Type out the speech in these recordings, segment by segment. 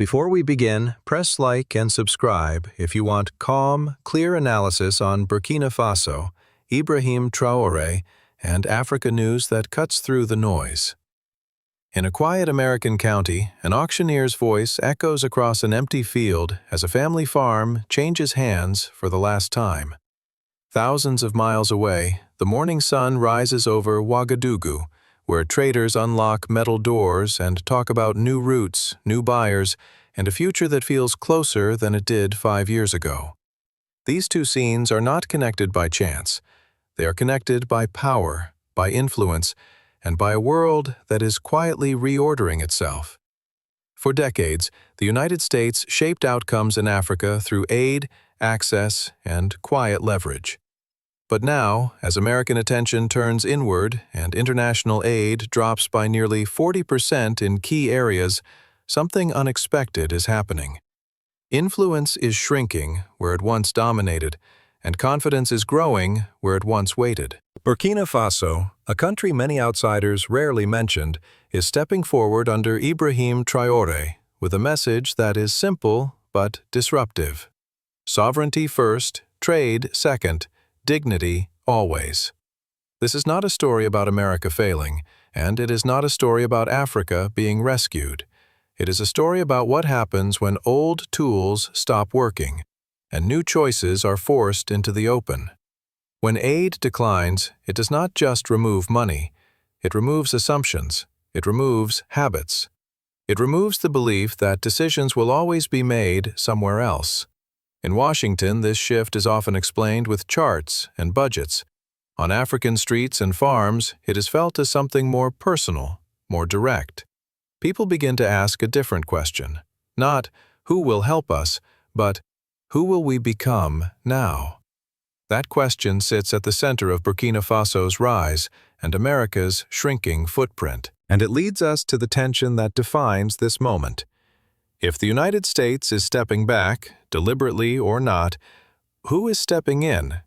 Before we begin, press like and subscribe if you want calm, clear analysis on Burkina Faso, Ibrahim Traore, and Africa news that cuts through the noise. In a quiet American county, an auctioneer's voice echoes across an empty field as a family farm changes hands for the last time. Thousands of miles away, the morning sun rises over Ouagadougou, where traders unlock metal doors and talk about new routes, new buyers, and a future that feels closer than it did 5 years ago. These two scenes are not connected by chance. They are connected by power, by influence, and by a world that is quietly reordering itself. For decades, the United States shaped outcomes in Africa through aid, access, and quiet leverage. But now, as American attention turns inward and international aid drops by nearly 40% in key areas, something unexpected is happening. Influence is shrinking where it once dominated, and confidence is growing where it once waited. Burkina Faso, a country many outsiders rarely mentioned, is stepping forward under Ibrahim Traore with a message that is simple but disruptive. Sovereignty first, trade second, dignity always. This is not a story about America failing, and it is not a story about Africa being rescued. It is a story about what happens when old tools stop working and new choices are forced into the open. When aid declines, it does not just remove money. It removes assumptions. It removes habits. It removes the belief that decisions will always be made somewhere else. In Washington, this shift is often explained with charts and budgets. On African streets and farms, it is felt as something more personal, more direct. People begin to ask a different question. Not, who will help us, but, who will we become now? That question sits at the center of Burkina Faso's rise and America's shrinking footprint. And it leads us to the tension that defines this moment. If the United States is stepping back, deliberately or not, who is stepping in?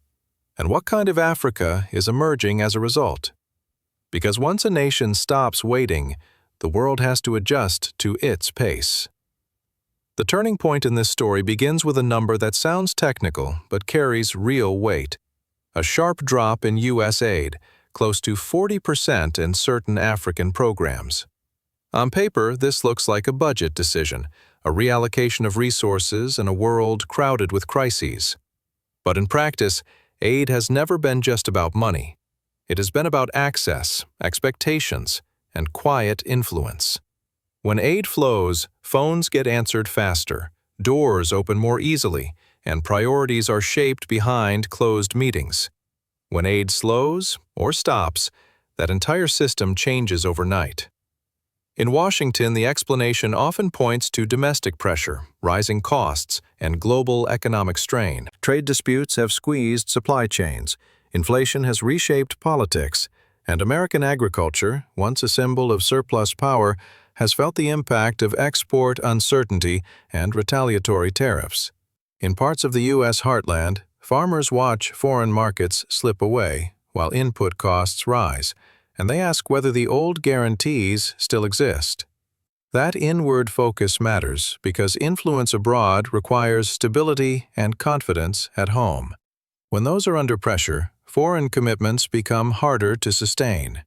And what kind of Africa is emerging as a result? Because once a nation stops waiting, the world has to adjust to its pace. The turning point in this story begins with a number that sounds technical but carries real weight. A sharp drop in U.S. aid, close to 40% in certain African programs. On paper, this looks like a budget decision, a reallocation of resources in a world crowded with crises. But in practice, aid has never been just about money. It has been about access, expectations, and quiet influence. When aid flows, phones get answered faster, doors open more easily, and priorities are shaped behind closed meetings. When aid slows or stops, that entire system changes overnight. In Washington, the explanation often points to domestic pressure, rising costs, and global economic strain. Trade disputes have squeezed supply chains, inflation has reshaped politics, and American agriculture, once a symbol of surplus power, has felt the impact of export uncertainty and retaliatory tariffs. In parts of the U.S. heartland, farmers watch foreign markets slip away while input costs rise, and they ask whether the old guarantees still exist. That inward focus matters because influence abroad requires stability and confidence at home. When those are under pressure, foreign commitments become harder to sustain.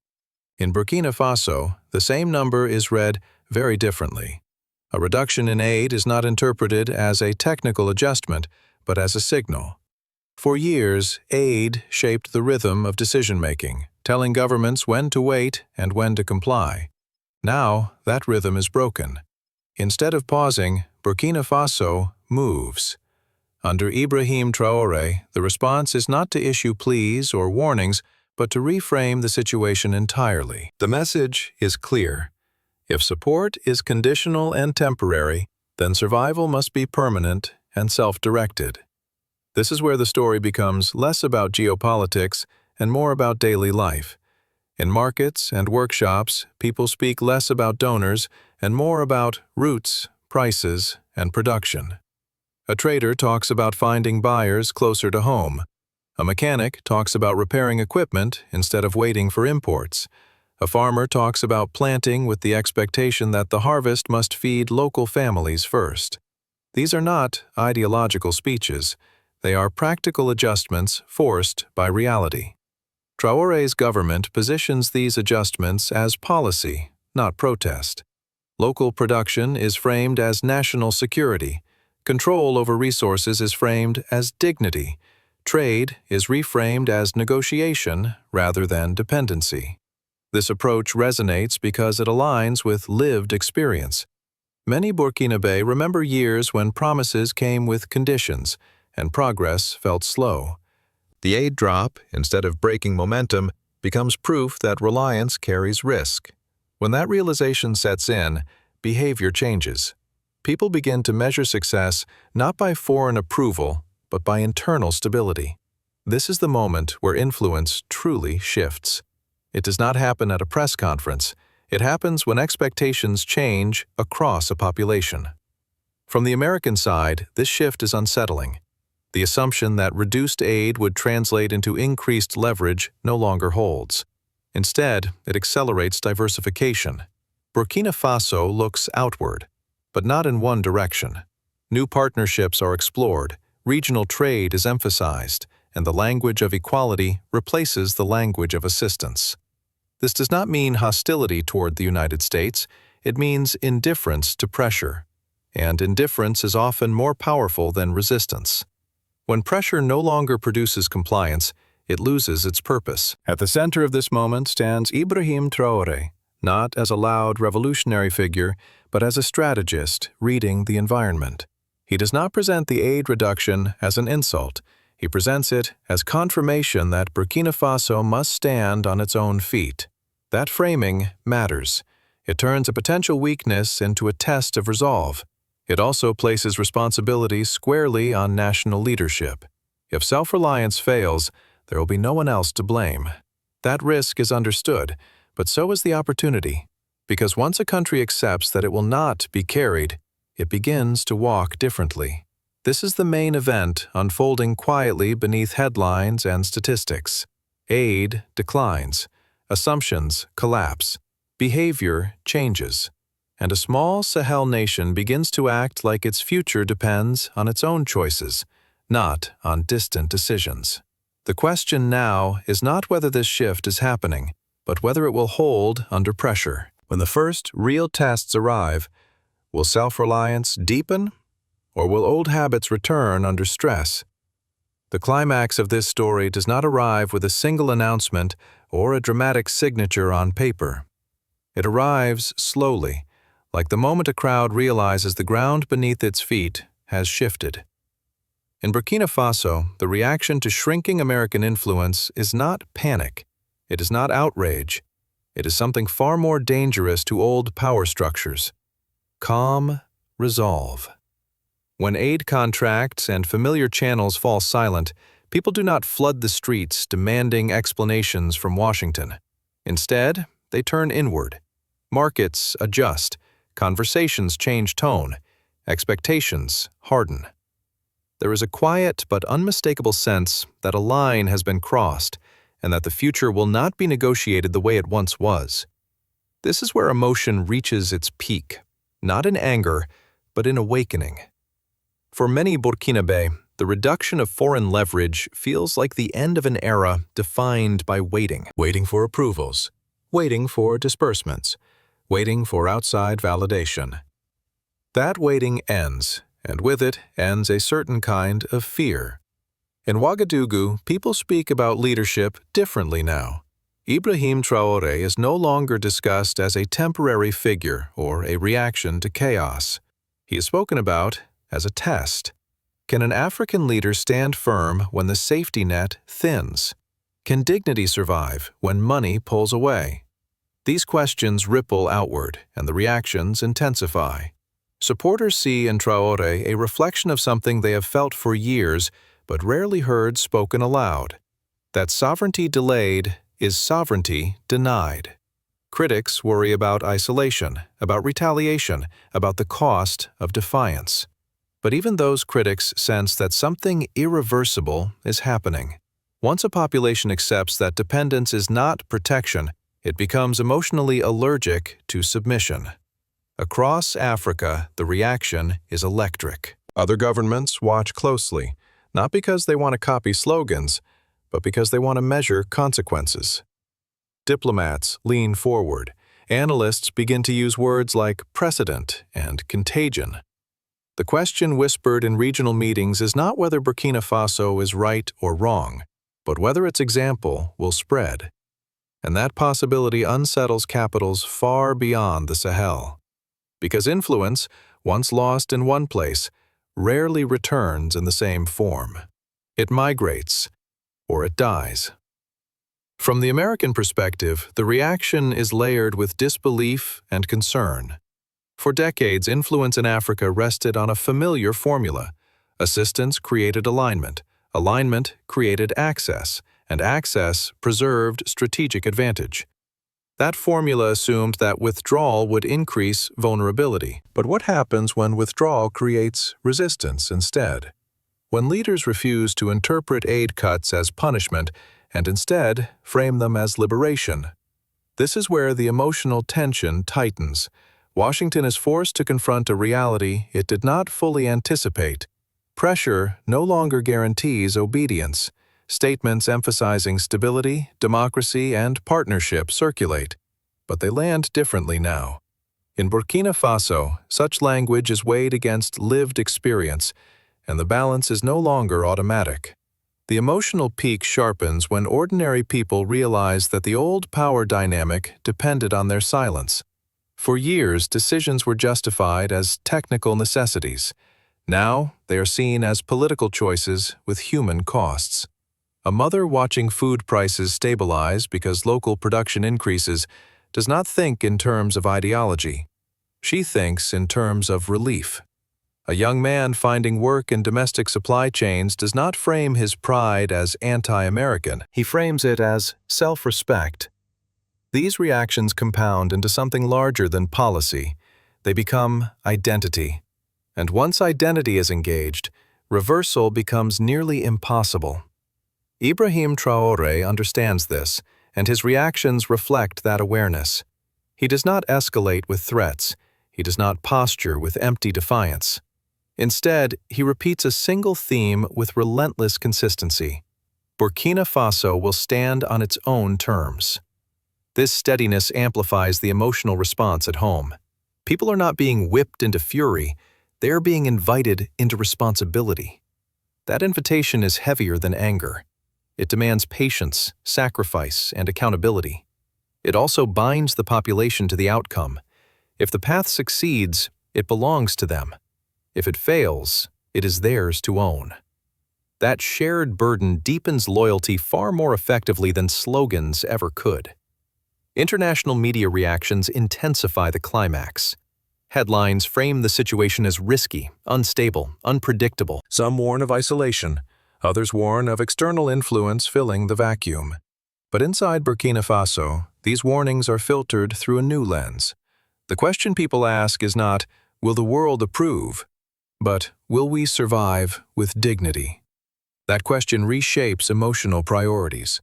In Burkina Faso, the same number is read very differently. A reduction in aid is not interpreted as a technical adjustment, but as a signal. For years, aid shaped the rhythm of decision-making, telling governments when to wait and when to comply. Now, that rhythm is broken. Instead of pausing, Burkina Faso moves. Under Ibrahim Traore, the response is not to issue pleas or warnings, but to reframe the situation entirely. The message is clear. If support is conditional and temporary, then survival must be permanent and self-directed. This is where the story becomes less about geopolitics and more about daily life. In markets and workshops, people speak less about donors and more about routes, prices, and production. A trader talks about finding buyers closer to home. A mechanic talks about repairing equipment instead of waiting for imports. A farmer talks about planting with the expectation that the harvest must feed local families first. These are not ideological speeches. They are practical adjustments forced by reality. Traore's government positions these adjustments as policy, not protest. Local production is framed as national security. Control over resources is framed as dignity. Trade is reframed as negotiation rather than dependency. This approach resonates because it aligns with lived experience. Many Burkinabe remember years when promises came with conditions and progress felt slow. The aid drop, instead of breaking momentum, becomes proof that reliance carries risk. When that realization sets in, behavior changes. People begin to measure success not by foreign approval, but by internal stability. This is the moment where influence truly shifts. It does not happen at a press conference. It happens when expectations change across a population. From the American side, this shift is unsettling. The assumption that reduced aid would translate into increased leverage no longer holds. Instead, it accelerates diversification. Burkina Faso looks outward, but not in one direction. New partnerships are explored, regional trade is emphasized, and the language of equality replaces the language of assistance. This does not mean hostility toward the United States. It means indifference to pressure. And indifference is often more powerful than resistance. When pressure no longer produces compliance, it loses its purpose. At the center of this moment stands Ibrahim Traore, not as a loud revolutionary figure, but as a strategist reading the environment. He does not present the aid reduction as an insult. He presents it as confirmation that Burkina Faso must stand on its own feet. That framing matters. It turns a potential weakness into a test of resolve. It also places responsibility squarely on national leadership. If self-reliance fails, there will be no one else to blame. That risk is understood, but so is the opportunity. Because once a country accepts that it will not be carried, it begins to walk differently. This is the main event unfolding quietly beneath headlines and statistics. Aid declines, assumptions collapse, behavior changes, and a small Sahel nation begins to act like its future depends on its own choices, not on distant decisions. The question now is not whether this shift is happening, but whether it will hold under pressure. When the first real tests arrive, will self-reliance deepen, or will old habits return under stress? The climax of this story does not arrive with a single announcement or a dramatic signature on paper. It arrives slowly, like the moment a crowd realizes the ground beneath its feet has shifted. In Burkina Faso, the reaction to shrinking American influence is not panic. It is not outrage. It is something far more dangerous to old power structures. Calm resolve. When aid contracts and familiar channels fall silent, people do not flood the streets demanding explanations from Washington. Instead, they turn inward. Markets adjust. Conversations change tone. Expectations harden. There is a quiet but unmistakable sense that a line has been crossed and that the future will not be negotiated the way it once was. This is where emotion reaches its peak, not in anger, but in awakening. For many Burkinabe, the reduction of foreign leverage feels like the end of an era defined by waiting. Waiting for approvals, waiting for disbursements, waiting for outside validation. That waiting ends, and with it ends a certain kind of fear. In Ouagadougou, people speak about leadership differently now. Ibrahim Traore is no longer discussed as a temporary figure or a reaction to chaos. He is spoken about as a test. Can an African leader stand firm when the safety net thins? Can dignity survive when money pulls away? These questions ripple outward, and the reactions intensify. Supporters see in Traore a reflection of something they have felt for years, but rarely heard spoken aloud. That sovereignty delayed is sovereignty denied. Critics worry about isolation, about retaliation, about the cost of defiance. But even those critics sense that something irreversible is happening. Once a population accepts that dependence is not protection, It becomes emotionally allergic to submission. Across Africa, the reaction is electric. Other governments watch closely, not because they want to copy slogans, but because they want to measure consequences. Diplomats lean forward. Analysts begin to use words like precedent and contagion. The question whispered in regional meetings is not whether Burkina Faso is right or wrong, but whether its example will spread. And that possibility unsettles capitals far beyond the Sahel. Because influence, once lost in one place, rarely returns in the same form. It migrates, or it dies. From the American perspective, the reaction is layered with disbelief and concern. For decades, influence in Africa rested on a familiar formula. Assistance created alignment, alignment created access, and access preserved strategic advantage. That formula assumed that withdrawal would increase vulnerability. But what happens when withdrawal creates resistance instead? When leaders refuse to interpret aid cuts as punishment and instead frame them as liberation. This is where the emotional tension tightens. Washington is forced to confront a reality it did not fully anticipate. Pressure no longer guarantees obedience. Statements emphasizing stability, democracy, and partnership circulate, but they land differently now. In Burkina Faso, such language is weighed against lived experience, and the balance is no longer automatic. The emotional peak sharpens when ordinary people realize that the old power dynamic depended on their silence. For years, decisions were justified as technical necessities. Now, they are seen as political choices with human costs. A mother watching food prices stabilize because local production increases does not think in terms of ideology. She thinks in terms of relief. A young man finding work in domestic supply chains does not frame his pride as anti-American. He frames it as self-respect. These reactions compound into something larger than policy. They become identity. And once identity is engaged, reversal becomes nearly impossible. Ibrahim Traore understands this, and his reactions reflect that awareness. He does not escalate with threats. He does not posture with empty defiance. Instead, he repeats a single theme with relentless consistency. Burkina Faso will stand on its own terms. This steadiness amplifies the emotional response at home. People are not being whipped into fury, they are being invited into responsibility. That invitation is heavier than anger. It demands patience, sacrifice, and accountability. It also binds the population to the outcome. If the path succeeds, it belongs to them. If it fails, it is theirs to own. That shared burden deepens loyalty far more effectively than slogans ever could. International media reactions intensify the climax. Headlines frame the situation as risky, unstable, unpredictable. Some warn of isolation. Others warn of external influence filling the vacuum. But inside Burkina Faso, these warnings are filtered through a new lens. The question people ask is not, will the world approve? But will we survive with dignity? That question reshapes emotional priorities.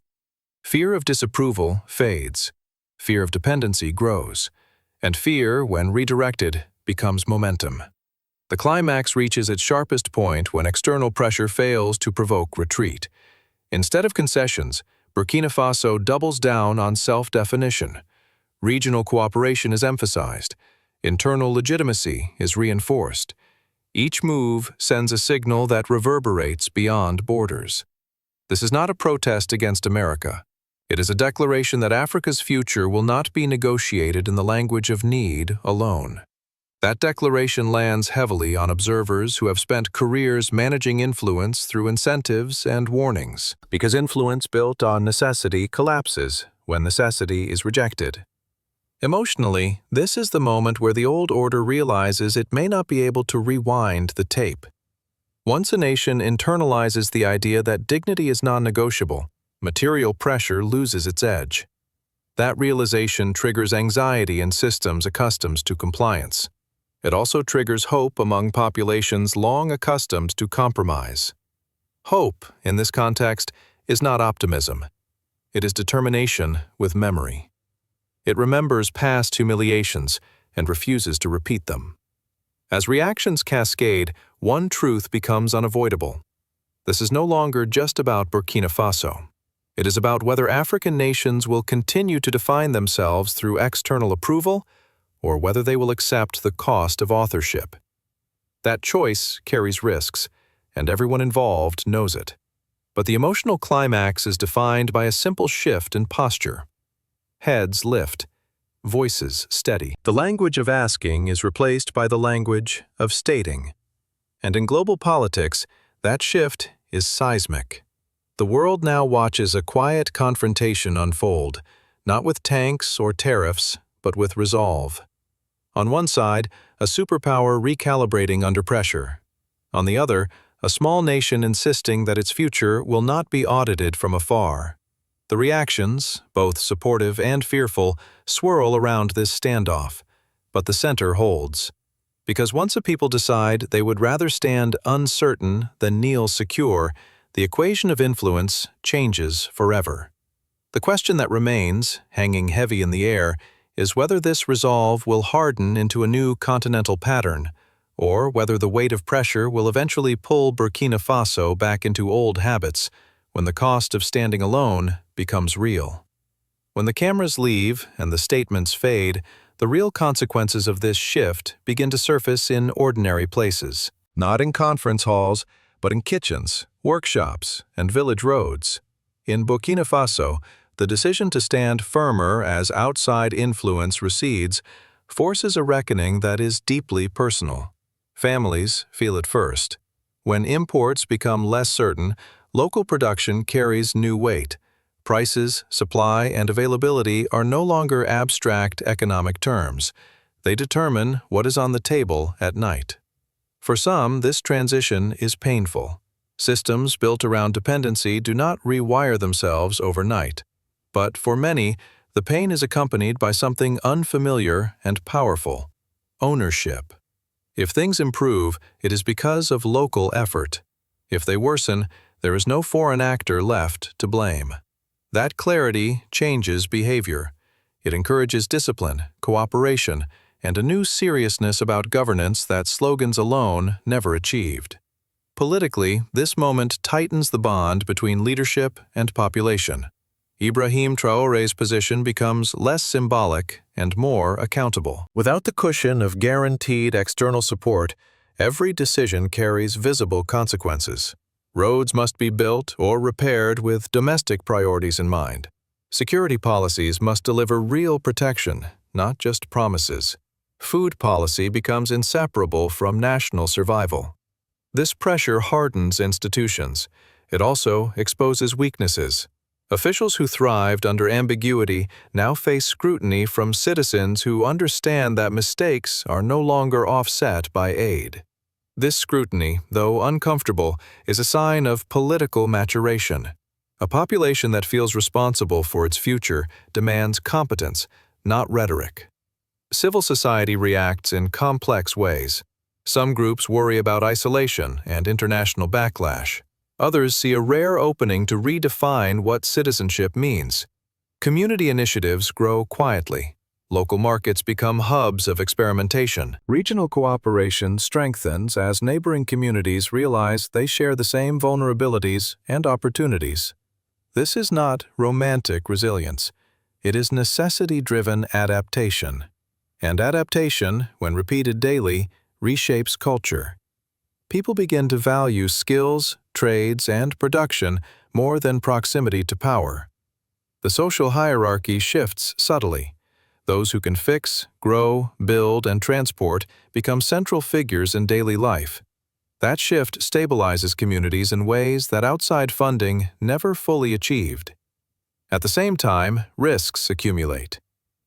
Fear of disapproval fades. Fear of dependency grows. And fear, when redirected, becomes momentum. The climax reaches its sharpest point when external pressure fails to provoke retreat. Instead of concessions, Burkina Faso doubles down on self-definition. Regional cooperation is emphasized. Internal legitimacy is reinforced. Each move sends a signal that reverberates beyond borders. This is not a protest against America. It is a declaration that Africa's future will not be negotiated in the language of need alone. That declaration lands heavily on observers who have spent careers managing influence through incentives and warnings, because influence built on necessity collapses when necessity is rejected. Emotionally, this is the moment where the old order realizes it may not be able to rewind the tape. Once a nation internalizes the idea that dignity is non-negotiable, material pressure loses its edge. That realization triggers anxiety in systems accustomed to compliance. It also triggers hope among populations long accustomed to compromise. Hope, in this context, is not optimism. It is determination with memory. It remembers past humiliations and refuses to repeat them. As reactions cascade, one truth becomes unavoidable. This is no longer just about Burkina Faso. It is about whether African nations will continue to define themselves through external approval or whether they will accept the cost of authorship. That choice carries risks, and everyone involved knows it. But the emotional climax is defined by a simple shift in posture. Heads lift, voices steady. The language of asking is replaced by the language of stating. And in global politics, that shift is seismic. The world now watches a quiet confrontation unfold, not with tanks or tariffs, but with resolve. On one side, a superpower recalibrating under pressure. On the other, a small nation insisting that its future will not be audited from afar. The reactions, both supportive and fearful, swirl around this standoff, but the center holds. Because once a people decide they would rather stand uncertain than kneel secure, the equation of influence changes forever. The question that remains, hanging heavy in the air, is whether this resolve will harden into a new continental pattern, or whether the weight of pressure will eventually pull Burkina Faso back into old habits when the cost of standing alone becomes real. When the cameras leave and the statements fade, the real consequences of this shift begin to surface in ordinary places. Not in conference halls, but in kitchens, workshops, and village roads. In Burkina Faso, the decision to stand firmer as outside influence recedes forces a reckoning that is deeply personal. Families feel it first. When imports become less certain, local production carries new weight. Prices, supply, and availability are no longer abstract economic terms. They determine what is on the table at night. For some, this transition is painful. Systems built around dependency do not rewire themselves overnight. But for many, the pain is accompanied by something unfamiliar and powerful: ownership. If things improve, it is because of local effort. If they worsen, there is no foreign actor left to blame. That clarity changes behavior. It encourages discipline, cooperation, and a new seriousness about governance that slogans alone never achieved. Politically, this moment tightens the bond between leadership and population. Ibrahim Traore's position becomes less symbolic and more accountable. Without the cushion of guaranteed external support, every decision carries visible consequences. Roads must be built or repaired with domestic priorities in mind. Security policies must deliver real protection, not just promises. Food policy becomes inseparable from national survival. This pressure hardens institutions. It also exposes weaknesses. Officials who thrived under ambiguity now face scrutiny from citizens who understand that mistakes are no longer offset by aid. This scrutiny, though uncomfortable, is a sign of political maturation. A population that feels responsible for its future demands competence, not rhetoric. Civil society reacts in complex ways. Some groups worry about isolation and international backlash. Others see a rare opening to redefine what citizenship means. Community initiatives grow quietly. Local markets become hubs of experimentation. Regional cooperation strengthens as neighboring communities realize they share the same vulnerabilities and opportunities. This is not romantic resilience. It is necessity-driven adaptation. And adaptation, when repeated daily, reshapes culture. People begin to value skills, trades, and production more than proximity to power. The social hierarchy shifts subtly. Those who can fix, grow, build, and transport become central figures in daily life. That shift stabilizes communities in ways that outside funding never fully achieved. At the same time, risks accumulate.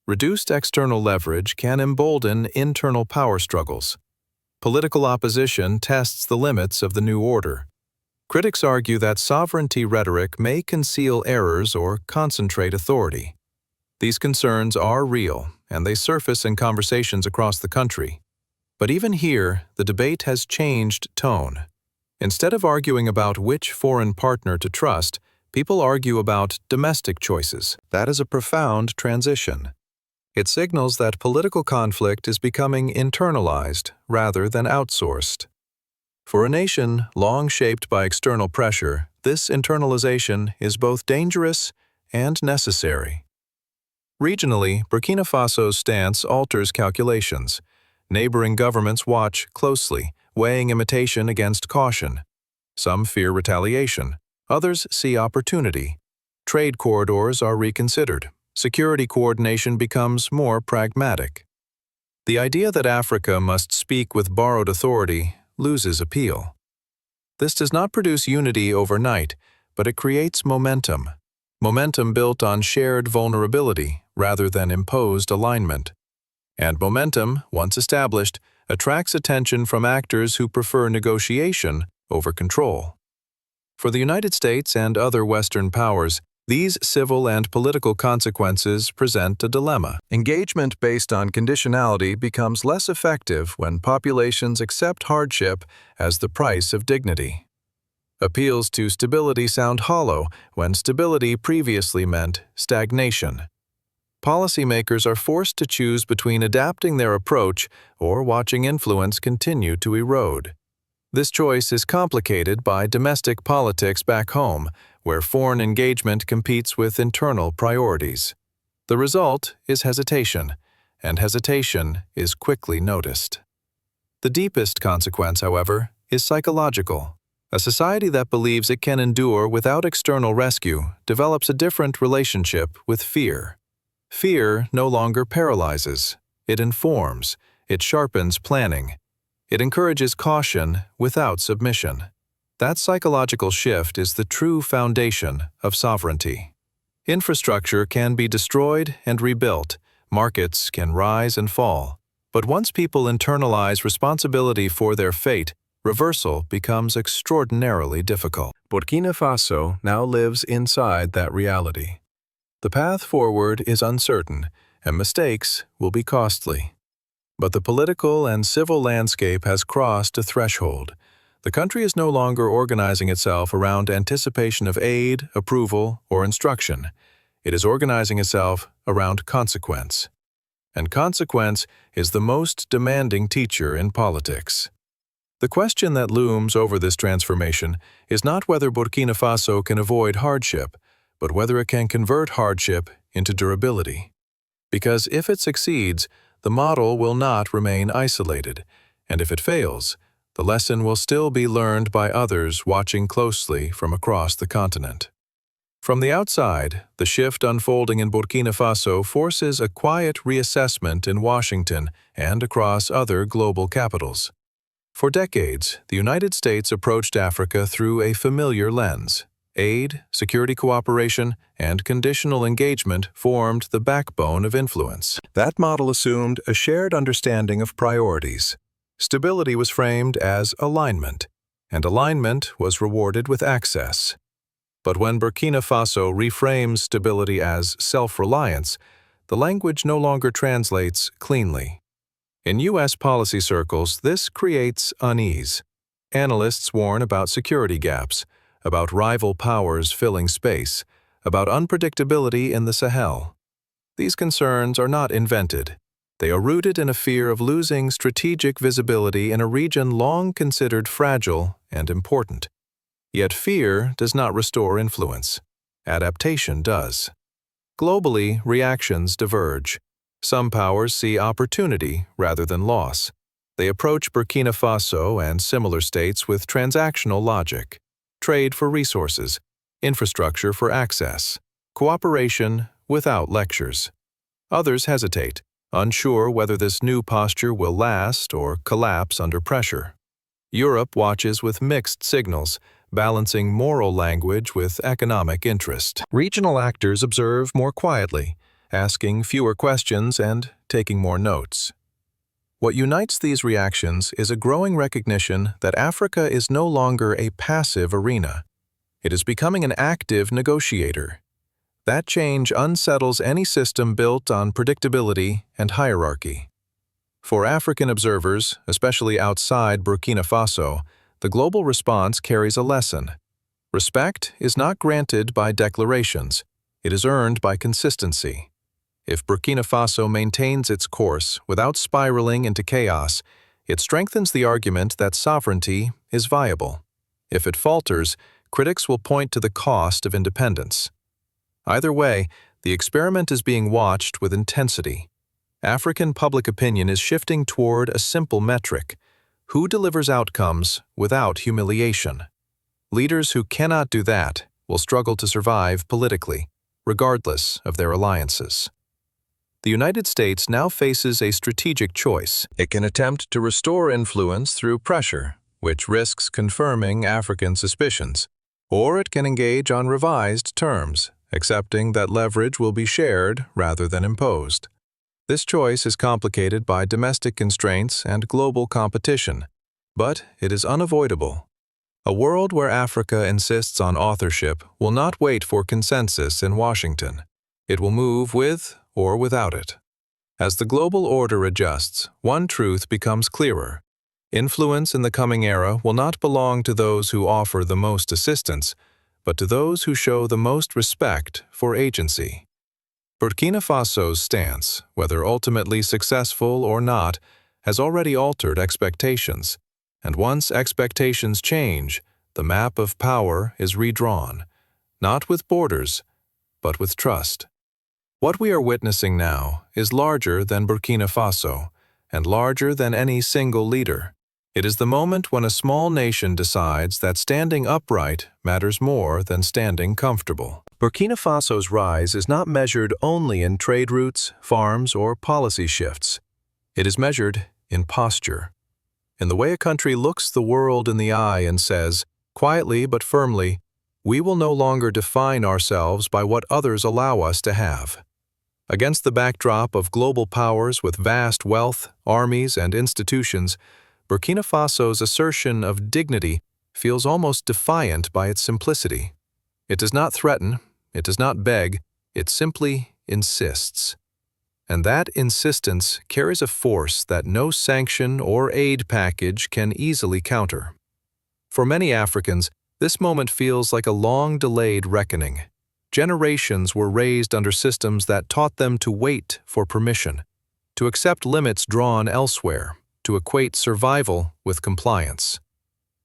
Reduced external leverage can embolden internal power struggles. Political opposition tests the limits of the new order. Critics argue that sovereignty rhetoric may conceal errors or concentrate authority. These concerns are real, and they surface in conversations across the country. But even here, the debate has changed tone. Instead of arguing about which foreign partner to trust, people argue about domestic choices. That is a profound transition. It signals that political conflict is becoming internalized rather than outsourced. For a nation long shaped by external pressure, this internalization is both dangerous and necessary. Regionally, Burkina Faso's stance alters calculations. Neighboring governments watch closely, weighing imitation against caution. Some fear retaliation, others see opportunity. Trade corridors are reconsidered. Security coordination becomes more pragmatic. The idea that Africa must speak with borrowed authority loses appeal. This does not produce unity overnight, but it creates momentum. Momentum built on shared vulnerability rather than imposed alignment. And momentum, once established, attracts attention from actors who prefer negotiation over control. For the United States and other Western powers, these civil and political consequences present a dilemma. Engagement based on conditionality becomes less effective when populations accept hardship as the price of dignity. Appeals to stability sound hollow when stability previously meant stagnation. Policymakers are forced to choose between adapting their approach or watching influence continue to erode. This choice is complicated by domestic politics back home, where foreign engagement competes with internal priorities. The result is hesitation, and hesitation is quickly noticed. The deepest consequence, however, is psychological. A society that believes it can endure without external rescue develops a different relationship with fear. Fear no longer paralyzes. It informs. It sharpens planning. It encourages caution without submission. That psychological shift is the true foundation of sovereignty. Infrastructure can be destroyed and rebuilt. Markets can rise and fall. But once people internalize responsibility for their fate, reversal becomes extraordinarily difficult. Burkina Faso now lives inside that reality. The path forward is uncertain, and mistakes will be costly. But the political and civil landscape has crossed a threshold. The country is no longer organizing itself around anticipation of aid, approval, or instruction. It is organizing itself around consequence. And consequence is the most demanding teacher in politics. The question that looms over this transformation is not whether Burkina Faso can avoid hardship, but whether it can convert hardship into durability. Because if it succeeds, the model will not remain isolated, and if it fails, the lesson will still be learned by others watching closely from across the continent. From the outside, the shift unfolding in Burkina Faso forces a quiet reassessment in Washington and across other global capitals. For decades, the United States approached Africa through a familiar lens. Aid, security cooperation, and conditional engagement formed the backbone of influence. That model assumed a shared understanding of priorities. Stability was framed as alignment, and alignment was rewarded with access. But when Burkina Faso reframes stability as self-reliance, the language no longer translates cleanly. In U.S. policy circles, this creates unease. Analysts warn about security gaps, about rival powers filling space, about unpredictability in the Sahel. These concerns are not invented. They are rooted in a fear of losing strategic visibility in a region long considered fragile and important. Yet fear does not restore influence. Adaptation does. Globally, reactions diverge. Some powers see opportunity rather than loss. They approach Burkina Faso and similar states with transactional logic. Trade for resources, infrastructure for access, cooperation without lectures. Others hesitate, unsure whether this new posture will last or collapse under pressure. Europe watches with mixed signals, balancing moral language with economic interest. Regional actors observe more quietly, asking fewer questions and taking more notes. What unites these reactions is a growing recognition that Africa is no longer a passive arena. It is becoming an active negotiator. That change unsettles any system built on predictability and hierarchy. For African observers, especially outside Burkina Faso, the global response carries a lesson. Respect is not granted by declarations. It is earned by consistency. If Burkina Faso maintains its course without spiraling into chaos, it strengthens the argument that sovereignty is viable. If it falters, critics will point to the cost of independence. Either way, the experiment is being watched with intensity. African public opinion is shifting toward a simple metric: who delivers outcomes without humiliation? Leaders who cannot do that will struggle to survive politically, regardless of their alliances. The United States now faces a strategic choice. It can attempt to restore influence through pressure, which risks confirming African suspicions, or it can engage on revised terms, accepting that leverage will be shared rather than imposed. This choice is complicated by domestic constraints and global competition, but it is unavoidable. A world where Africa insists on authorship will not wait for consensus in Washington. It will move with or without it. As the global order adjusts, one truth becomes clearer. Influence in the coming era will not belong to those who offer the most assistance, but to those who show the most respect for agency. Burkina Faso's stance, whether ultimately successful or not, has already altered expectations, and once expectations change, the map of power is redrawn, not with borders, but with trust. What we are witnessing now is larger than Burkina Faso, and larger than any single leader. It is the moment when a small nation decides that standing upright matters more than standing comfortable. Burkina Faso's rise is not measured only in trade routes, farms, or policy shifts. It is measured in posture, in the way a country looks the world in the eye and says, quietly but firmly, "We will no longer define ourselves by what others allow us to have." Against the backdrop of global powers with vast wealth, armies, and institutions, Burkina Faso's assertion of dignity feels almost defiant by its simplicity. It does not threaten, it does not beg, it simply insists. And that insistence carries a force that no sanction or aid package can easily counter. For many Africans, this moment feels like a long-delayed reckoning. Generations were raised under systems that taught them to wait for permission, to accept limits drawn elsewhere, to equate survival with compliance.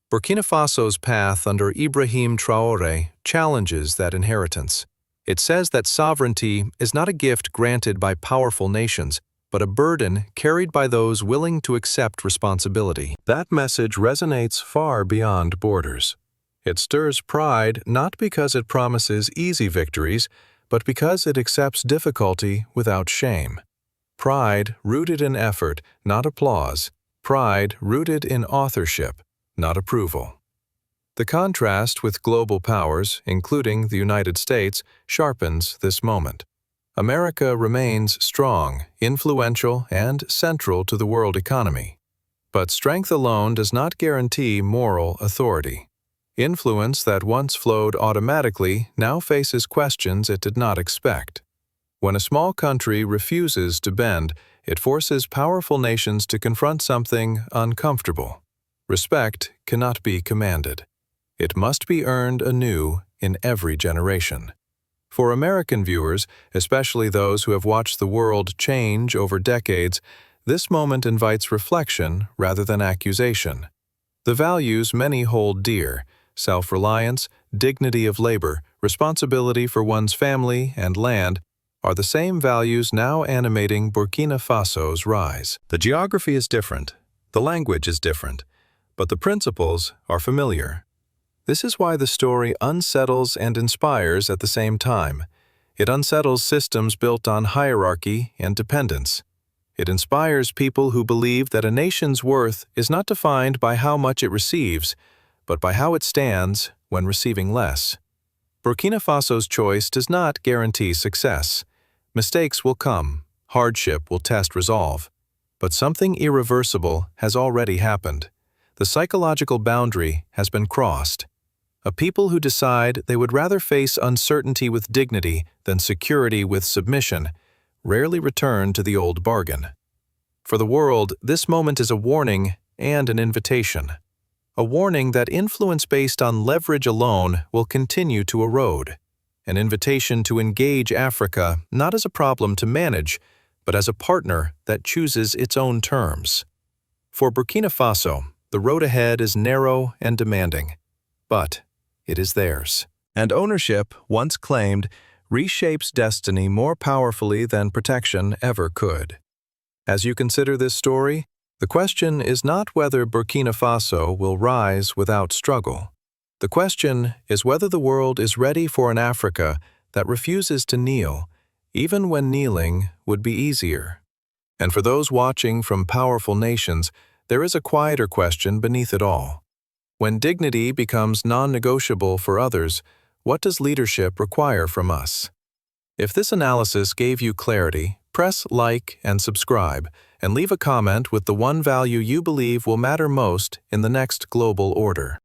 Burkina Faso's path under Ibrahim Traore challenges that inheritance. It says that sovereignty is not a gift granted by powerful nations, but a burden carried by those willing to accept responsibility. That message resonates far beyond borders. It stirs pride not because it promises easy victories, but because it accepts difficulty without shame. Pride rooted in effort, not applause. Pride rooted in authorship, not approval. The contrast with global powers, including the United States, sharpens this moment. America remains strong, influential, and central to the world economy. But strength alone does not guarantee moral authority. Influence that once flowed automatically now faces questions it did not expect. When a small country refuses to bend, it forces powerful nations to confront something uncomfortable. Respect cannot be commanded. It must be earned anew in every generation. For American viewers, especially those who have watched the world change over decades, this moment invites reflection rather than accusation. The values many hold dear, self-reliance, dignity of labor, responsibility for one's family and land, are the same values now animating Burkina Faso's rise. The geography is different, the language is different, but the principles are familiar. This is why the story unsettles and inspires at the same time. It unsettles systems built on hierarchy and dependence. It inspires people who believe that a nation's worth is not defined by how much it receives, but by how it stands when receiving less. Burkina Faso's choice does not guarantee success. Mistakes will come, hardship will test resolve. But something irreversible has already happened. The psychological boundary has been crossed. A people who decide they would rather face uncertainty with dignity than security with submission rarely return to the old bargain. For the world, this moment is a warning and an invitation. A warning that influence based on leverage alone will continue to erode. an invitation to engage Africa not as a problem to manage, but as a partner that chooses its own terms. For Burkina Faso, the road ahead is narrow and demanding, but it is theirs. And ownership, once claimed, reshapes destiny more powerfully than protection ever could. As you consider this story, the question is not whether Burkina Faso will rise without struggle. The question is whether the world is ready for an Africa that refuses to kneel, even when kneeling would be easier. And for those watching from powerful nations, there is a quieter question beneath it all. When dignity becomes non-negotiable for others, what does leadership require from us? If this analysis gave you clarity, press like and subscribe, and leave a comment with the one value you believe will matter most in the next global order.